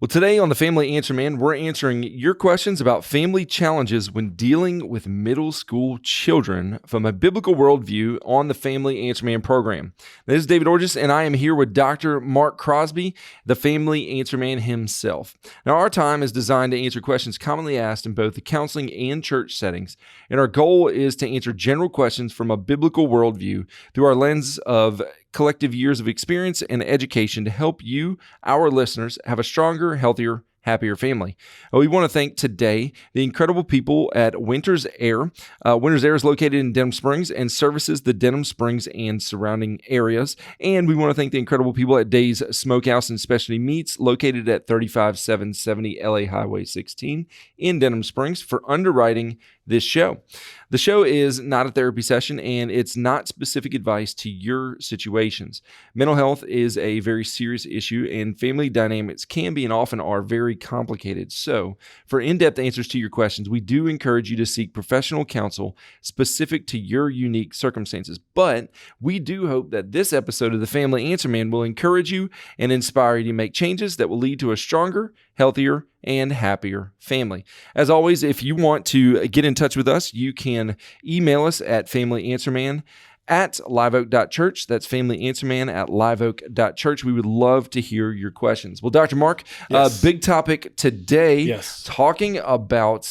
Well, today on the Family Answer Man, we're answering your questions about family challenges when dealing with middle school children from a biblical worldview on the Family Answer Man program. This is David Orgis, and I am here with Dr. Mark Crosby, the Family Answer Man himself. Now, our time is designed to answer questions commonly asked in both the counseling and church settings, and our goal is to answer general questions from a biblical worldview through our lens of collective years of experience and education to help you, our listeners, have a stronger, healthier, happier family. We want to thank today the incredible people at Winter's Air. Winter's Air is located in Denham Springs and services the Denham Springs and surrounding areas. And we want to thank the incredible people at Dave's Smokehouse and Specialty Meats located at 35770 LA Highway 16 in Denham Springs for underwriting this show. The show is not a therapy session, and it's not specific advice to your situations. Mental health is a very serious issue, and family dynamics can be and often are very complicated. So, for in-depth answers to your questions, we do encourage you to seek professional counsel specific to your unique circumstances. But we do hope that this episode of the Family Answer Man will encourage you and inspire you to make changes that will lead to a stronger, healthier, and happier family. As always, if you want to get in touch with us, you can email us at familyanswerman@liveoak.church. That's familyanswerman@liveoak.church. We would love to hear your questions. Well, Dr. Mark, Yes. big topic today, Yes. talking about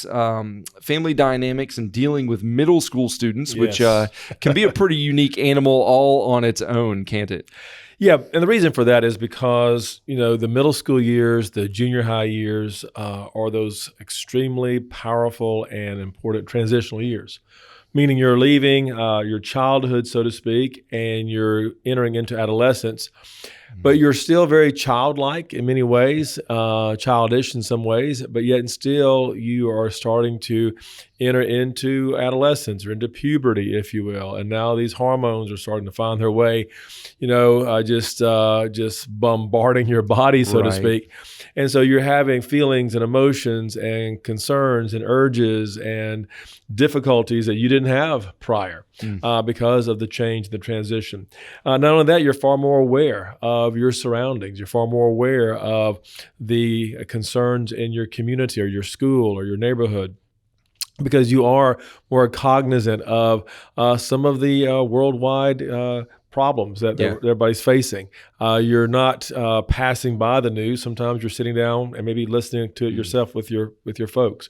family dynamics and dealing with middle school students, which Yes. can be a pretty unique animal all on its own, can't it? Yeah, and the reason for that is because, the middle school years, the junior high years are those extremely powerful and important transitional years, meaning you're leaving your childhood, so to speak, and you're entering into adolescence, but you're still very childlike in many ways, childish in some ways, but yet still you are starting to enter into adolescence or into puberty, if you will. And now these hormones are starting to find their way, just bombarding your body, so to speak. And so you're having feelings and emotions and concerns and urges and difficulties that you didn't have prior because of the change, the transition. Not only that, you're far more aware of your surroundings. You're far more aware of the concerns in your community or your school or your neighborhood, because you are more cognizant of some of the worldwide problems that everybody's facing. You're not passing by the news. Sometimes you're sitting down and maybe listening to it yourself with your folks.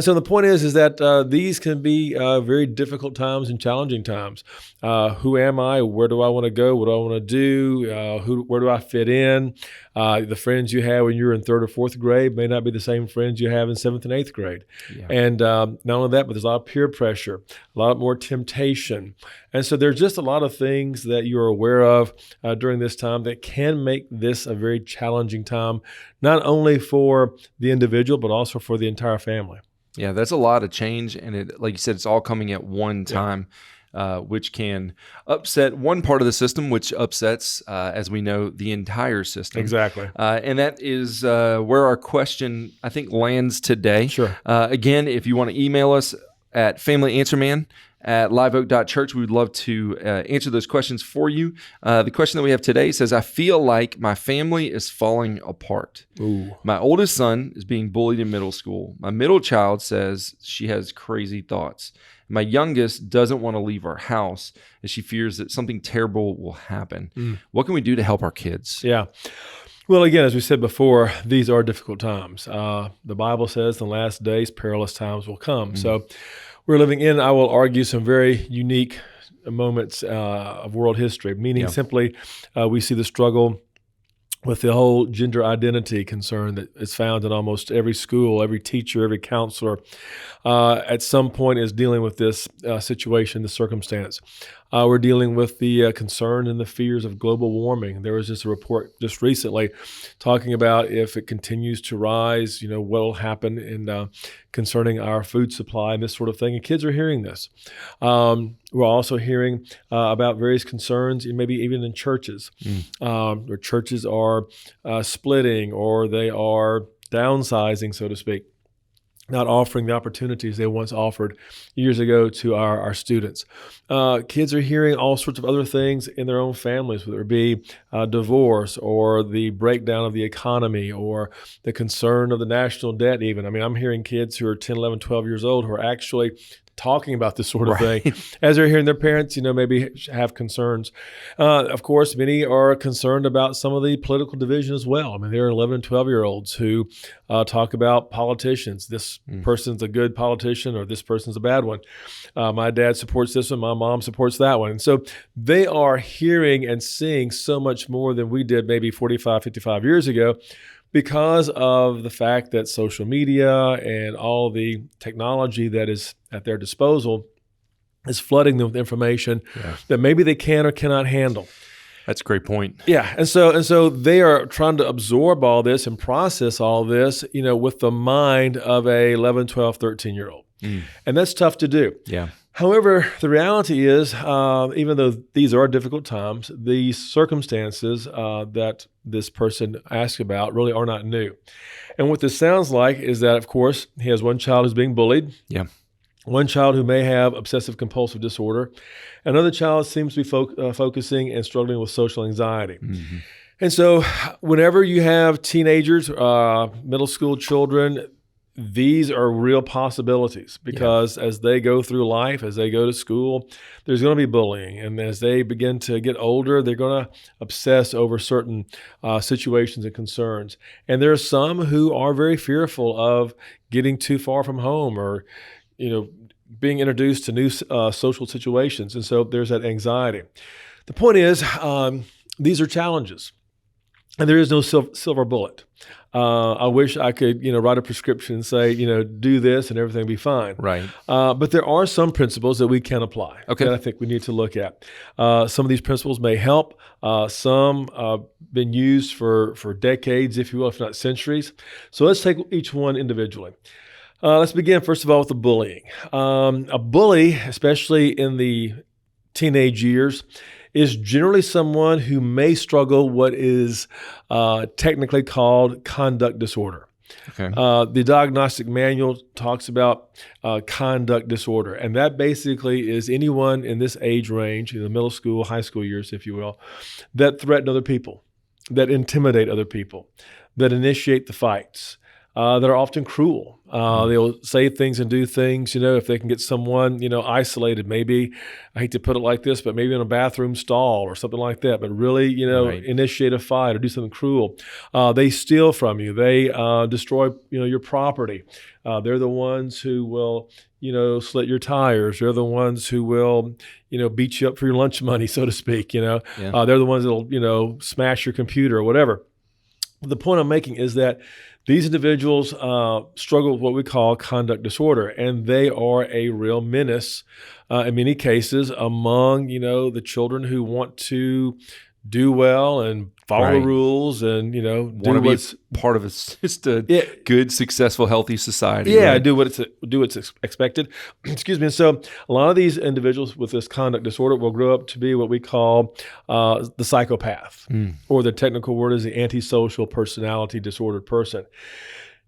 So the point is that these can be very difficult times and challenging times. Who am I? Where do I want to go? What do I want to do? Where do I fit in? The friends you had when you were in 3rd or 4th grade may not be the same friends you have in 7th and 8th grade. Yeah. And not only that, but there's a lot of peer pressure, a lot more temptation. And so there's just a lot of things that you're aware of during this time that can make this a very challenging time, not only for the individual, but also for the entire family. Yeah, that's a lot of change. And it, like you said, it's all coming at one time. Which can upset one part of the system, which upsets, as we know, the entire system. Exactly. And that is where our question, I think, lands today. Sure. Again, if you want to email us at familyanswerman@liveoak.church, we would love to answer those questions for you. The question that we have today says, I feel like my family is falling apart. Ooh. My oldest son is being bullied in middle school. My middle child says she has crazy thoughts. My youngest doesn't want to leave our house as she fears that something terrible will happen. What can we do to help our kids? Yeah. Well, again, as we said before, these are difficult times. The Bible says in the last days, perilous times will come. So we're living in, I will argue, some very unique moments of world history, meaning simply we see the struggle with the whole gender identity concern that is found in almost every school, every teacher, every counselor, at some point is dealing with this situation, this circumstance. We're dealing with the concern and the fears of global warming. There was just a report just recently talking about if it continues to rise, what will happen in concerning our food supply and this sort of thing. And kids are hearing this. We're also hearing about various concerns, maybe even in churches, where churches are splitting or they are downsizing, so to speak. not offering the opportunities they once offered years ago to our students. Kids are hearing all sorts of other things in their own families, whether it be divorce or the breakdown of the economy or the concern of the national debt even. I mean, I'm hearing kids who are 10, 11, 12 years old who are actually talking about this sort of thing as they're hearing their parents, maybe have concerns. Of course, many are concerned about some of the political division as well. I mean, there are 11 and 12-year-olds who talk about politicians. This person's a good politician or this person's a bad one. My dad supports this one. My mom supports that one. And so they are hearing and seeing so much more than we did maybe 45, 55 years ago, because of the fact that social media and all the technology that is at their disposal is flooding them with information that maybe they can or cannot handle. That's a great point. Yeah, and so they are trying to absorb all this and process all this, with the mind of a 11, 12, 13-year-old. And that's tough to do. Yeah. However, the reality is, even though these are difficult times, the circumstances that this person asked about really are not new. And what this sounds like is that, of course, he has one child who's being bullied. Yeah. One child who may have obsessive compulsive disorder. Another child seems to be focusing and struggling with social anxiety. Mm-hmm. And so whenever you have teenagers, middle school children, these are real possibilities because as they go through life, as they go to school, there's going to be bullying. And as they begin to get older, they're going to obsess over certain situations and concerns. And there are some who are very fearful of getting too far from home or, being introduced to new social situations. And so there's that anxiety. The point is, these are challenges. And there is no silver bullet. I wish I could, write a prescription and say, do this and everything will be fine. Right. But there are some principles that we can apply that I think we need to look at. Some of these principles may help. Some been used for decades, if you will, if not centuries. So let's take each one individually. Let's begin, first of all, with the bullying. A bully, especially in the teenage years, is generally someone who may struggle what is technically called conduct disorder. Okay. The diagnostic manual talks about conduct disorder, and that basically is anyone in this age range, in the middle school, high school years, if you will, that threaten other people, that intimidate other people, that initiate the fights, that are often cruel. They'll say things and do things, if they can get someone, isolated, maybe, I hate to put it like this, but maybe in a bathroom stall or something like that, but really, initiate a fight or do something cruel. They steal from you. They destroy, your property. They're the ones who will, slit your tires. They're the ones who will, beat you up for your lunch money, so to speak, They're the ones that'll, smash your computer or whatever. The point I'm making is that these individuals struggle with what we call conduct disorder, and they are a real menace in many cases among, the children who want to do well and follow the rules and, want to be part of just a good, successful, healthy society. Yeah, do what's expected. Excuse me. And so a lot of these individuals with this conduct disorder will grow up to be what we call the psychopath, or the technical word is the antisocial personality disordered person.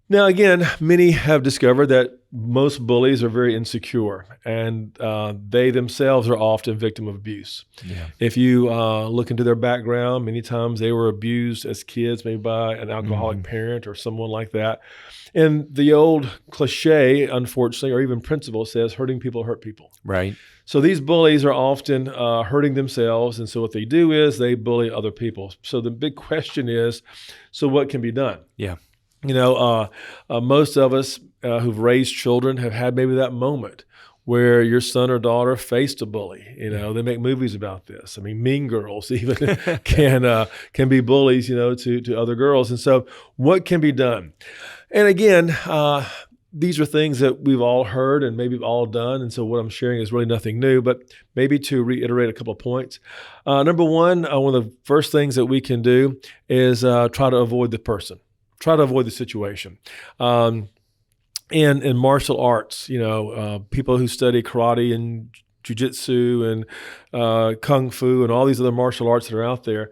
Now, again, many have discovered that most bullies are very insecure, and they themselves are often victim of abuse. Yeah. If you look into their background, many times they were abused as kids, maybe by an alcoholic parent or someone like that. And the old cliche, unfortunately, or even principle says hurting people hurt people. Right. So these bullies are often hurting themselves, and so what they do is they bully other people. So the big question is, so what can be done? Yeah. Most of us who've raised children have had maybe that moment where your son or daughter faced a bully. They make movies about this. I mean, Mean Girls even can be bullies, to other girls. And so what can be done? And again, these are things that we've all heard and maybe we've all done. And so what I'm sharing is really nothing new, but maybe to reiterate a couple of points. Number one of the first things that we can do is try to avoid the person. Try to avoid the situation. In martial arts, people who study karate and jiu-jitsu and kung fu and all these other martial arts that are out there,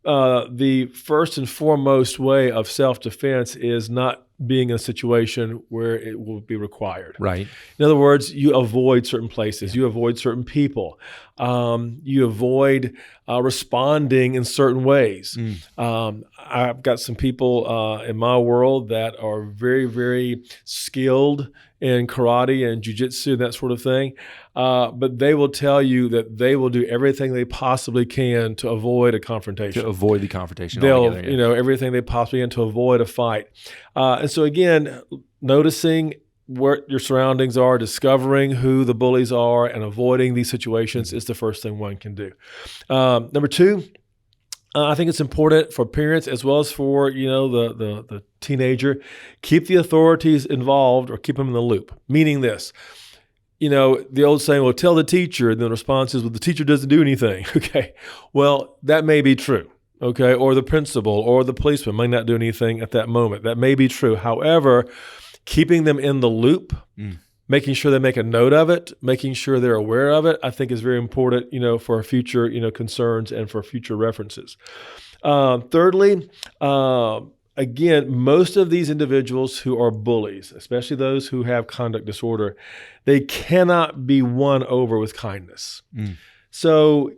the first and foremost way of self-defense is not being in a situation where it will be required. Right. In other words, you avoid certain places, you avoid certain people, you avoid responding in certain ways. I've got some people in my world that are very, very skilled in karate and jiu-jitsu and that sort of thing, but they will tell you that they will do everything they possibly can to avoid a confrontation. To avoid the confrontation They'll, altogether. everything they possibly can to avoid a fight. And so again, noticing where your surroundings are, discovering who the bullies are, and avoiding these situations is the first thing one can do. Number two, I think it's important for parents as well as for the teenager, keep the authorities involved or keep them in the loop. Meaning this, the old saying, well, tell the teacher, and then the response is, well, the teacher doesn't do anything. Okay, well, that may be true. Okay, or the principal or the policeman may not do anything at that moment. That may be true. However, keeping them in the loop, making sure they make a note of it, making sure they're aware of it, I think is very important, for future, concerns and for future references. Thirdly, again, most of these individuals who are bullies, especially those who have conduct disorder, they cannot be won over with kindness. So,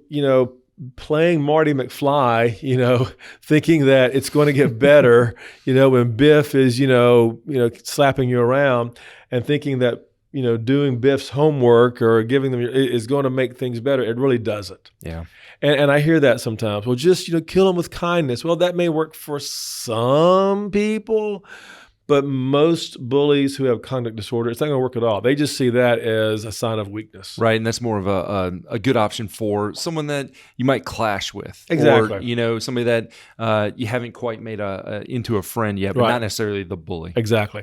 playing Marty McFly, thinking that it's going to get better, when Biff is, slapping you around, and thinking that, doing Biff's homework or giving them is going to make things better. It really doesn't. Yeah. And I hear that sometimes. Well, just, kill them with kindness. Well, that may work for some people, but most bullies who have conduct disorder, it's not going to work at all. They just see that as a sign of weakness. Right, and that's more of a good option for someone that you might clash with. Exactly. Or, somebody that you haven't quite made into a friend yet, but not necessarily the bully. Exactly.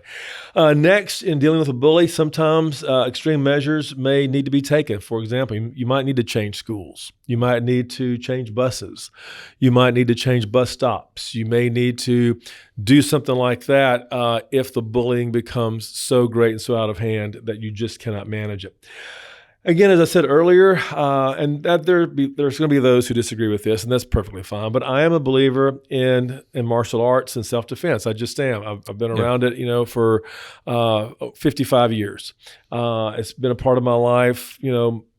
Next, in dealing with a bully, sometimes extreme measures may need to be taken. For example, you might need to change schools. You might need to change buses. You might need to change bus stops. You may need to do something like that if the bullying becomes so great and so out of hand that you just cannot manage it. Again, as I said earlier, and that there's going to be those who disagree with this, and that's perfectly fine. But I am a believer in martial arts and self-defense. I just am. I've been around it, for 55 years. It's been a part of my life,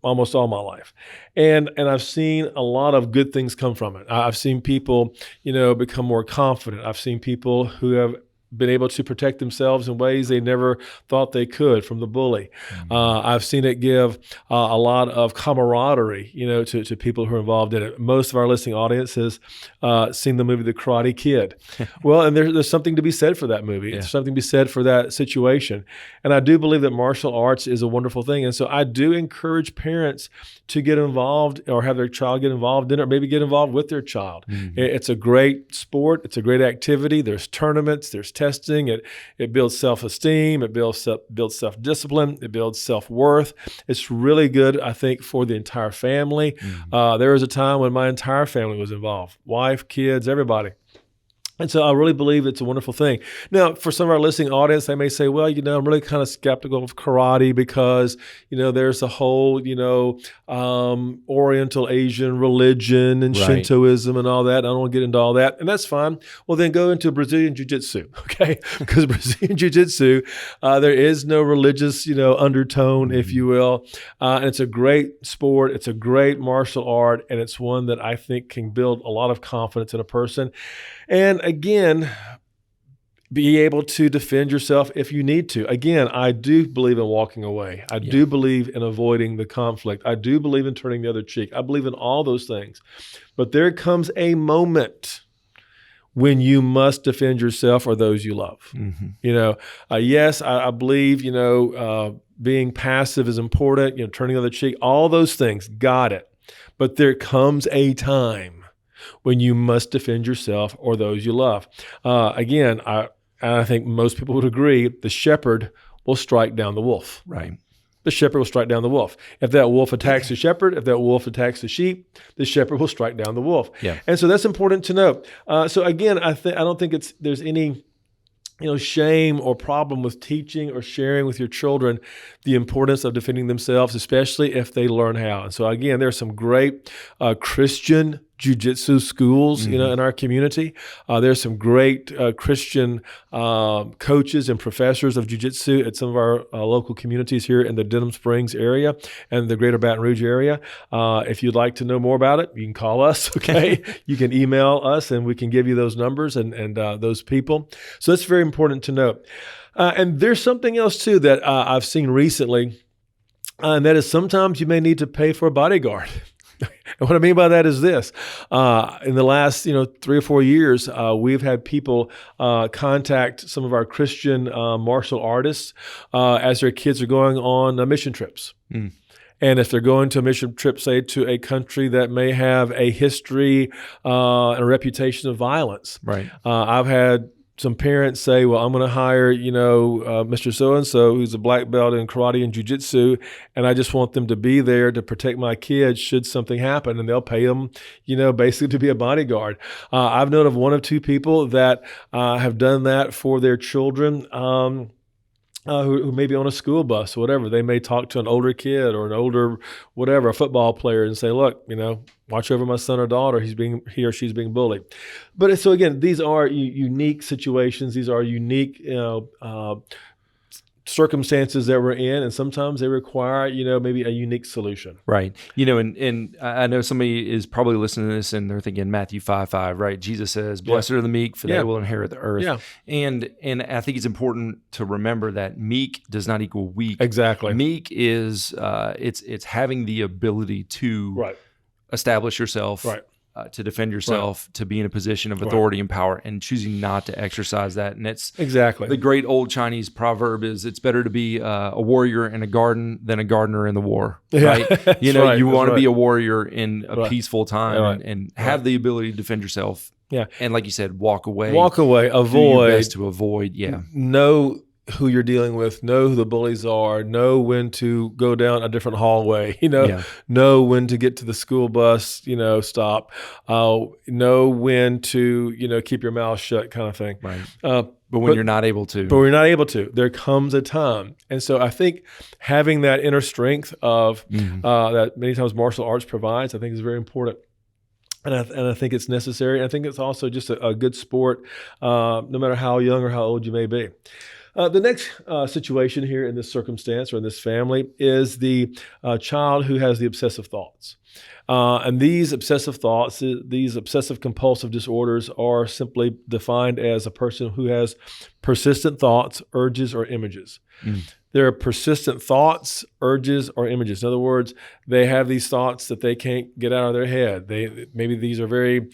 almost all my life, and I've seen a lot of good things come from it. I've seen people, become more confident. I've seen people who have been able to protect themselves in ways they never thought they could from the bully. I've seen it give a lot of camaraderie, to people who are involved in it. Most of our listening audience has seen the movie The Karate Kid. Well, and there's something to be said for that movie. There's something to be said for that situation. And I do believe that martial arts is a wonderful thing. And so I do encourage parents to get involved or have their child get involved in it, or maybe get involved with their child. It's a great sport. It's a great activity. There's tournaments. There's testing. It builds self-esteem. It builds self-discipline. It builds self-worth. It's really good, I think, for the entire family. There was a time when my entire family was involved. Wife, kids, everybody. And so I really believe it's a wonderful thing. Now, for some of our listening audience, they may say, well, I'm really kind of skeptical of karate because, there's a whole, Oriental Asian religion and Shintoism and all that. I don't want to get into all that. And that's fine. Well, then go into Brazilian Jiu-Jitsu, okay? Because Brazilian Jiu-Jitsu, there is no religious, undertone, if you will. And it's a great sport. It's a great martial art. And it's one that I think can build a lot of confidence in a person. And again, be able to defend yourself if you need to. Again, I do believe in walking away. I do believe in avoiding the conflict. I do believe in turning the other cheek. I believe in all those things. But there comes a moment when you must defend yourself or those you love. Yes, I believe, being passive is important, turning the other cheek, all those things, got it. But there comes a time when you must defend yourself or those you love. Again, I think most people would agree, the shepherd will strike down the wolf. Right. The shepherd will strike down the wolf. If that wolf attacks the shepherd, if that wolf attacks the sheep, the shepherd will strike down the wolf. Yeah. And so that's important to know. So again, I don't think there's any shame or problem with teaching or sharing with your children the importance of defending themselves, especially if they learn how. And so again, there's some great Christian jiu-jitsu schools, in our community. There's some great Christian coaches and professors of jiu-jitsu at some of our local communities here in the Denham Springs area and the greater Baton Rouge area. If you'd like to know more about it, you can call us, okay? You can email us, and we can give you those numbers and those people. So that's very important to note. And there's something else, too, that I've seen recently, and that is sometimes you may need to pay for a bodyguard. And what I mean by that is this. In the last 3 or 4 years, we've had people contact some of our Christian martial artists as their kids are going on mission trips. And if they're going to a mission trip, say, to a country that may have a history and a reputation of violence. Right. I've had some parents say, well, I'm going to hire, Mr. So-and-so who's a black belt in karate and jiu-jitsu, and I just want them to be there to protect my kids should something happen, and they'll pay them, basically to be a bodyguard. I've known of 1 or 2 people that have done that for their children, who may be on a school bus or whatever. They may talk to an older kid or an older, whatever, a football player and say, look, watch over my son or daughter. He or she's being bullied. But so again, these are unique situations. These are unique, circumstances that we're in, and sometimes they require, maybe a unique solution. Right. And I know somebody is probably listening to this and they're thinking Matthew 5:5, right? Jesus says, blessed are the meek, for they will inherit the earth. Yeah. And I think it's important to remember that meek does not equal weak. Exactly. Meek is, it's having the ability to establish yourself, to defend yourself, to be in a position of authority and power, and choosing not to exercise that. And it's exactly the great old Chinese proverb is, it's better to be a warrior in a garden than a gardener in the war. Right? You want to be a warrior in a peaceful time and have the ability to defend yourself. Yeah. And like you said, walk away, avoid. Do your best to avoid. Yeah. Know who you're dealing with, know who the bullies are, know when to go down a different hallway, know when to get to the school bus, stop, know when to, keep your mouth shut, kind of thing. Right. But when you're not able to. But when you're not able to, there comes a time. And so I think having that inner strength of that many times martial arts provides, I think is very important. And I think it's necessary. And I think it's also just a good sport, no matter how young or how old you may be. The next situation here in this circumstance or in this family is the child who has the obsessive thoughts. And these obsessive thoughts, these obsessive compulsive disorders are simply defined as a person who has persistent thoughts, urges, or images. There are persistent thoughts, urges, or images. In other words, they have these thoughts that they can't get out of their head. Maybe these are very,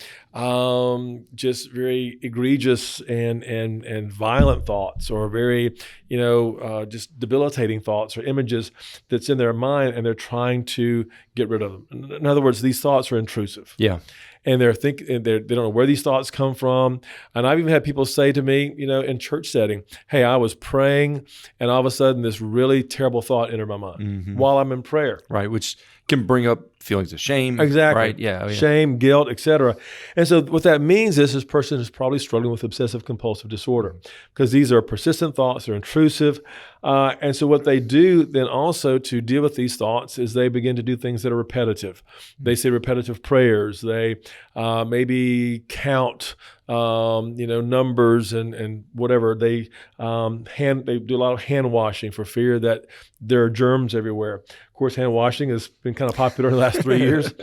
just very egregious and violent thoughts, or very, just debilitating thoughts or images that's in their mind, and they're trying to get rid of them. In other words, these thoughts are intrusive. Yeah. And they don't know where these thoughts come from. And I've even had people say to me, in church setting, hey, I was praying, and all of a sudden this really terrible thought entered my mind while I'm in prayer. Right, which can bring up feelings of shame. Exactly. Right? Yeah. Shame, guilt, etc. And so what that means is this person is probably struggling with obsessive compulsive disorder, because these are persistent thoughts, they're intrusive. And so what they do then also to deal with these thoughts is they begin to do things that are repetitive. They say repetitive prayers. They maybe count numbers and whatever. They do a lot of hand washing for fear that there are germs everywhere. Of course, hand washing has been kind of popular in the last 3 years.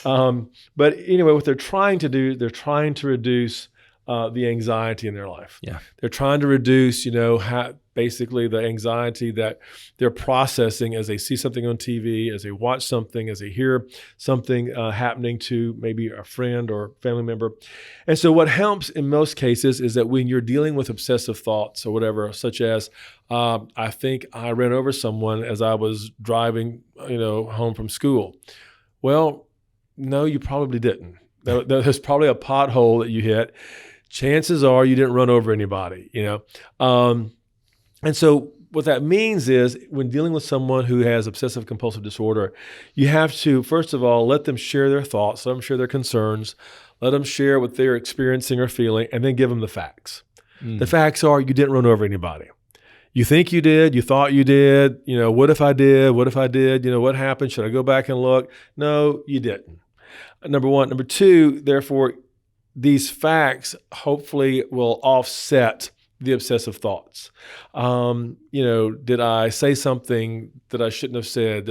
But anyway, what they're trying to do, they're trying to reduce the anxiety in their life. Yeah. They're trying to reduce, basically the anxiety that they're processing as they see something on TV, as they watch something, as they hear something happening to maybe a friend or family member. And so what helps in most cases is that when you're dealing with obsessive thoughts or whatever, such as, I think I ran over someone as I was driving, home from school. Well, no, you probably didn't. There's probably a pothole that you hit. Chances are you didn't run over anybody, And so what that means is when dealing with someone who has obsessive compulsive disorder, you have to, first of all, let them share their thoughts, let them share their concerns, let them share what they're experiencing or feeling, and then give them the facts. The facts are you didn't run over anybody. You think you did, you thought you did, what if I did, what happened, should I go back and look? No, you didn't. Number one. Number two, therefore, these facts hopefully will offset the obsessive thoughts. Did I say something that I shouldn't have said?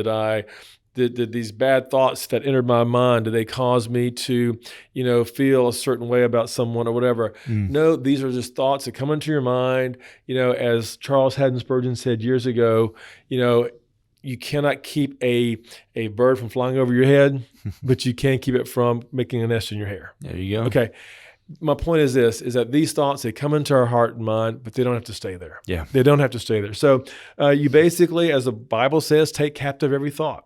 Did these bad thoughts that entered my mind, did they cause me to, feel a certain way about someone or whatever? No, these are just thoughts that come into your mind. As Charles Haddon Spurgeon said years ago, you cannot keep a bird from flying over your head, but you can keep it from making a nest in your hair. There you go. Okay. My point is this, is that these thoughts, they come into our heart and mind, but they don't have to stay there. Yeah. They don't have to stay there. So you basically, as the Bible says, take captive every thought,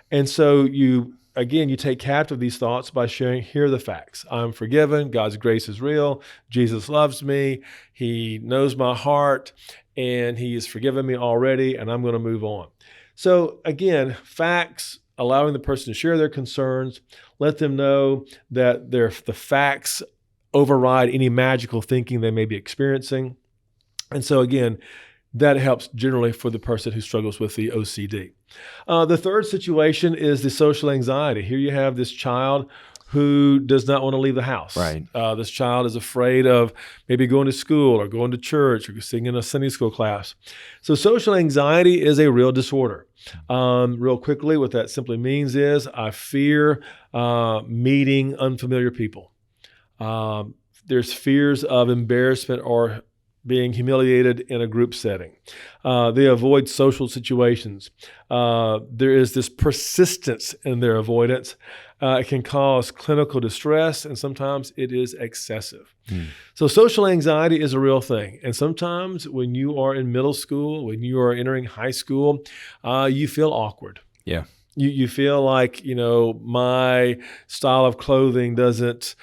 and so you take captive these thoughts by sharing, here are the facts. I'm forgiven. God's grace is real. Jesus loves me. He knows my heart, and he has forgiven me already, and I'm going to move on. So again, facts, allowing the person to share their concerns, let them know that the facts override any magical thinking they may be experiencing. And so again, that helps generally for the person who struggles with the OCD. The third situation is the social anxiety. Here you have this child who does not want to leave the house. Right. This child is afraid of maybe going to school or going to church or sitting in a Sunday school class. So social anxiety is a real disorder. Real quickly, what that simply means is I fear meeting unfamiliar people. There's fears of embarrassment or being humiliated in a group setting. They avoid social situations. There is this persistence in their avoidance. It can cause clinical distress, and sometimes it is excessive. So social anxiety is a real thing. And sometimes when you are in middle school, when you are entering high school, you feel awkward. Yeah. You feel like, my style of clothing doesn't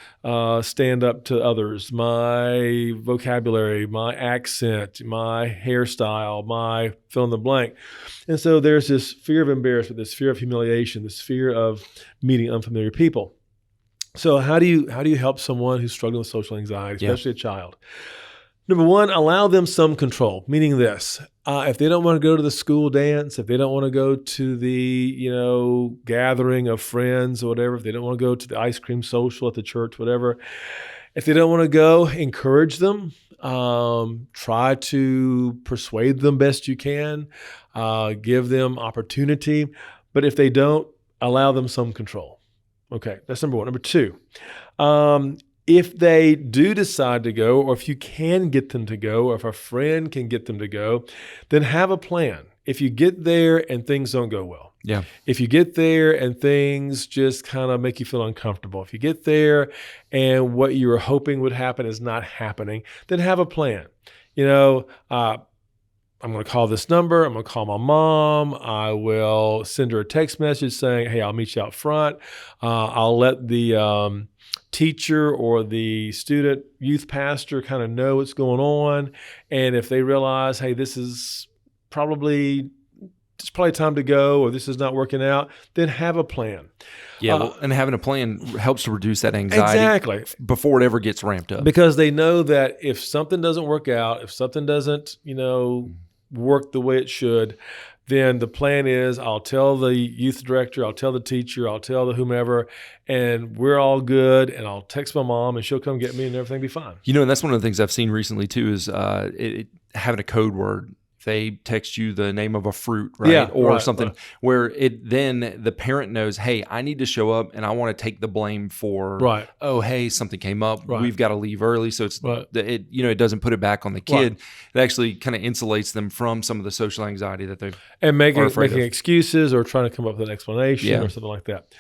stand up to others. My vocabulary, my accent, my hairstyle, my fill in the blank. And so there's this fear of embarrassment, this fear of humiliation, this fear of meeting unfamiliar people. So how do you help someone who's struggling with social anxiety, especially a child? Number one, allow them some control, meaning this. If they don't want to go to the school dance, if they don't want to go to the, gathering of friends or whatever, if they don't want to go to the ice cream social at the church, whatever, if they don't want to go, encourage them. Try to persuade them best you can. Give them opportunity. But if they don't, allow them some control. Okay, that's number one. Number two, if they do decide to go, or if you can get them to go, or if a friend can get them to go, then have a plan. If you get there and things don't go well, if you get there and things just kind of make you feel uncomfortable, if you get there and what you were hoping would happen is not happening, then have a plan. I'm going to call this number. I'm going to call my mom. I will send her a text message saying, hey, I'll meet you out front. I'll let the teacher or the student youth pastor kind of know what's going on. And if they realize, hey, it's probably time to go, or this is not working out, then have a plan. And having a plan helps to reduce that anxiety exactly before it ever gets ramped up. Because they know that if something doesn't work out, if something doesn't, work the way it should, then the plan is I'll tell the youth director, I'll tell the teacher, I'll tell the whomever, and we're all good, and I'll text my mom, and she'll come get me, and everything will be fine. And that's one of the things I've seen recently too is having a code word. They text you the name of a fruit, right? Or something where then the parent knows, hey, I need to show up and I want to take the blame for, oh, hey, something came up. We've got to leave early. So it doesn't put it back on the kid. It actually kind of insulates them from some of the social anxiety that they've making excuses or trying to come up with an explanation or something like that.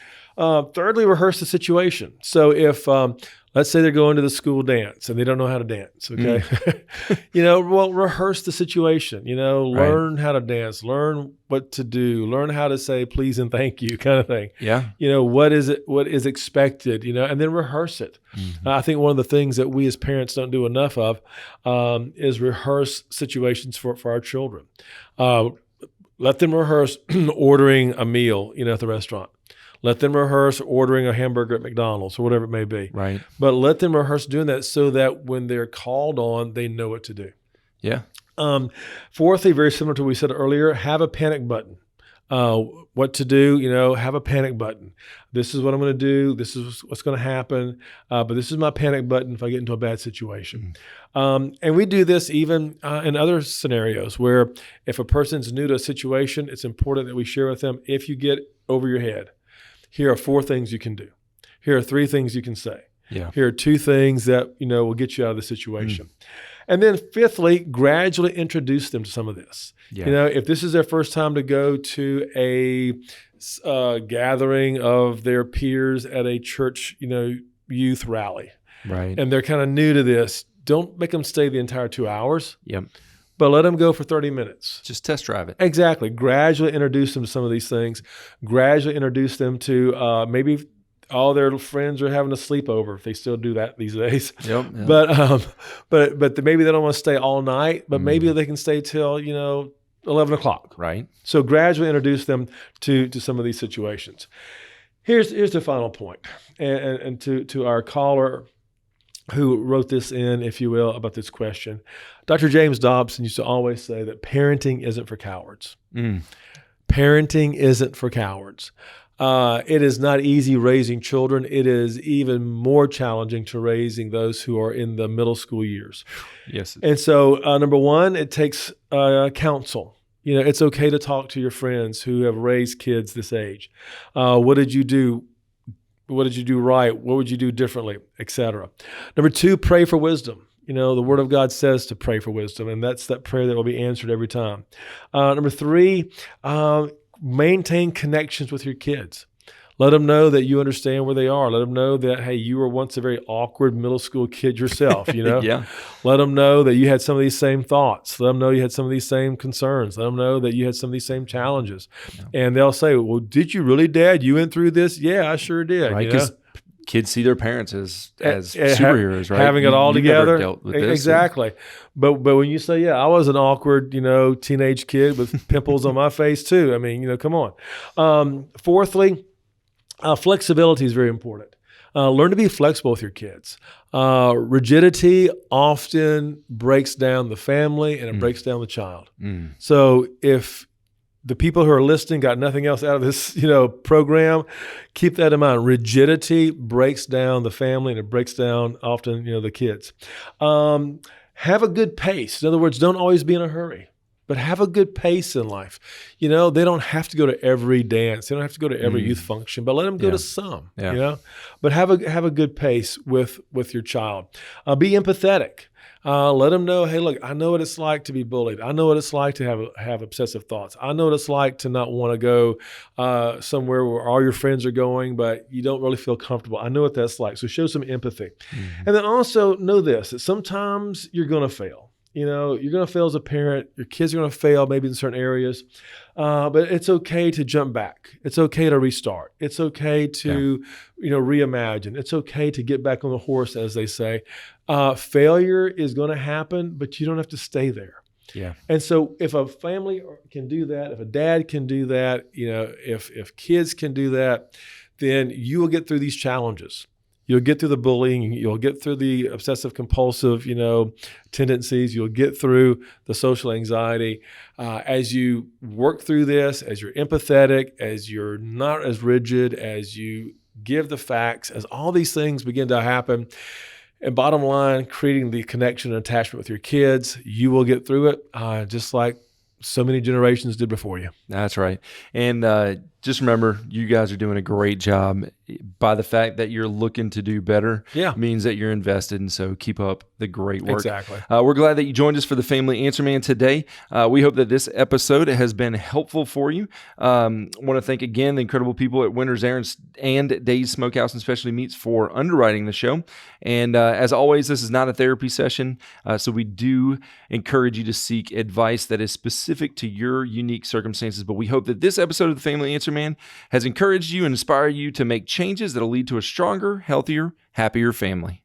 Thirdly, rehearse the situation. So if, let's say they're going to the school dance and they don't know how to dance, okay? Rehearse the situation, learn how to dance, learn what to do, learn how to say please and thank you kind of thing. Yeah. What is expected, and then rehearse it. Mm-hmm. I think one of the things that we as parents don't do enough of is rehearse situations for our children. Let them rehearse ordering a meal, at the restaurant. Let them rehearse ordering a hamburger at McDonald's or whatever it may be. Right. But let them rehearse doing that so that when they're called on, they know what to do. Yeah. Fourthly, very similar to what we said earlier, have a panic button. what to do, have a panic button. This is what I'm going to do. This is what's going to happen. But this is my panic button if I get into a bad situation. And we do this even in other scenarios where if a person's new to a situation, it's important that we share with them, if you get over your head, here are 4 things you can do. Here are 3 things you can say. Yeah. Here are 2 things that, will get you out of the situation. And then fifthly, gradually introduce them to some of this. Yeah. If this is their first time to go to a gathering of their peers at a church, youth rally, Right. and they're kind of new to this, don't make them stay the entire 2 hours. Yep. But let them go for 30 minutes. Just test drive it. Exactly. Gradually introduce them to some of these things. Gradually introduce them to maybe all their friends are having a sleepover, if they still do that these days. Yep. But maybe they don't want to stay all night, but maybe they can stay till 11 o'clock. Right. So gradually introduce them to some of these situations. Here's the final point, and to our caller who wrote this in, if you will, about this question. Dr. James Dobson used to always say that parenting isn't for cowards. Parenting isn't for cowards. It is not easy raising children. It is even more challenging to raising those who are in the middle school years. Yes. And so, number one, it takes counsel. It's okay to talk to your friends who have raised kids this age. What did you do? What did you do right? What would you do differently, etc. Number 2, pray for wisdom. The Word of God says to pray for wisdom, and that's that prayer that will be answered every time. Number 3, maintain connections with your kids. Let them know that you understand where they are. Let them know that, hey, you were once a very awkward middle school kid yourself, Yeah. Let them know that you had some of these same thoughts. Let them know you had some of these same concerns. Let them know that you had some of these same challenges. Yeah. And they'll say, well, did you really, Dad? You went through this? Yeah, I sure did. Right, because kids see their parents as superheroes, right? Having it all together. Never dealt with this, exactly. But when you say, I was an awkward, teenage kid with pimples on my face too. I mean, come on. Fourthly, flexibility is very important. Learn to be flexible with your kids. Rigidity often breaks down the family and it breaks down the child. So if the people who are listening got nothing else out of this, program, keep that in mind. Rigidity breaks down the family and it breaks down often, the kids. Have a good pace. In other words, don't always be in a hurry, but have a good pace in life. They don't have to go to every dance. They don't have to go to every youth function, but let them go to some, but have a good pace with your child. Be empathetic. Let them know, hey, look, I know what it's like to be bullied. I know what it's like to have obsessive thoughts. I know what it's like to not want to go somewhere where all your friends are going, but you don't really feel comfortable. I know what that's like. So show some empathy. And then also know this, that sometimes you're going to fail. You're going to fail as a parent. Your kids are going to fail maybe in certain areas. But it's okay to jump back. It's okay to restart. It's okay to, reimagine. It's okay to get back on the horse, as they say. Failure is going to happen, but you don't have to stay there. Yeah. And so if a family can do that, if a dad can do that, if kids can do that, then you will get through these challenges. You'll get through the bullying. You'll get through the obsessive compulsive, tendencies. You'll get through the social anxiety. As you work through this, as you're empathetic, as you're not as rigid, as you give the facts, as all these things begin to happen, and bottom line, creating the connection and attachment with your kids, you will get through it just like so many generations did before you. That's right. And just remember, you guys are doing a great job. By the fact that you're looking to do better means that you're invested. And so keep up the great work. Exactly. We're glad that you joined us for the Family Answer Man today. We hope that this episode has been helpful for you. I want to thank again the incredible people at Winter's Errands and Days Smokehouse and Specialty Meats for underwriting the show. And as always, this is not a therapy session. So we do encourage you to seek advice that is specific to your unique circumstances. But we hope that this episode of the Family Answer Man has encouraged you and inspired you to make changes that will lead to a stronger, healthier, happier family.